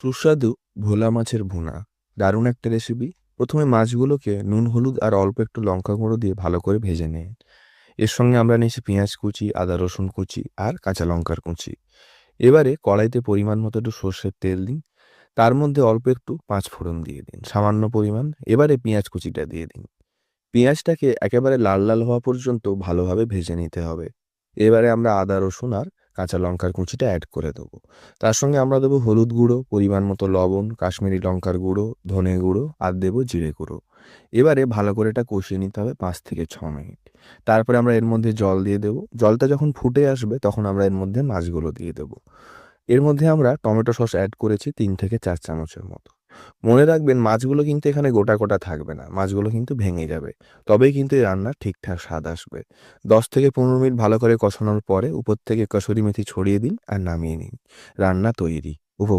সুস্বাদু ভোলা মাছের ভুনা দারুণ একটা রেসিপি। প্রথমে মাছগুলোকে নুন হলুদ আর অল্প একটু লঙ্কা গুঁড়ো দিয়ে ভালো করে ভেজে নিন। এর সঙ্গে আমরা নিয়েছি পেঁয়াজ কুচি, আদা রসুন কুচি আর কাঁচা লঙ্কার কুচি। এবারে কড়াইতে পরিমাণ মতো একটু সর্ষের তেল দিন। তার মধ্যে অল্প একটু পাঁচ ফোড়ন দিয়ে দিন সামান্য পরিমাণ। এবারে পেঁয়াজ কুচিটা দিয়ে দিন। পেঁয়াজটাকে একেবারে লাল লাল হওয়া পর্যন্ত ভালোভাবে ভেজে নিতে হবে। এবারে আমরা আদা রসুন আর কাঁচা লঙ্কার কুচিটা অ্যাড করে দেবো। তার সঙ্গে আমরা দেবো হলুদ গুঁড়ো, পরিমাণ মতো লবণ, কাশ্মীরি লঙ্কার গুঁড়ো, ধনে গুঁড়ো আর দেবো জিরে গুঁড়ো। এবারে ভালো করে এটা কষিয়ে নিতে হবে 5 থেকে 6 মিনিট। তারপরে আমরা এর মধ্যে জল দিয়ে দেবো। জলটা যখন ফুটে আসবে তখন আমরা এর মধ্যে মাছগুলো দিয়ে দেবো। এর মধ্যে আমরা টমেটো সস অ্যাড করেছি 3 থেকে 4 চামচের মতো। মনে রাখবেন মাছগুলো কিন্তু এখানে গোটা গোটা থাকবে না, মাছগুলো কিন্তু ভেঙে যাবে। তবেই কিন্তু এই রান্নার ঠিকঠাক স্বাদ আসবে। 10 থেকে 15 মিনিট ভালো করে কষানোর পরে উপর থেকে কসুরি মেথি ছড়িয়ে দিন আর নামিয়ে নিন। রান্না তৈরি। উপভোগ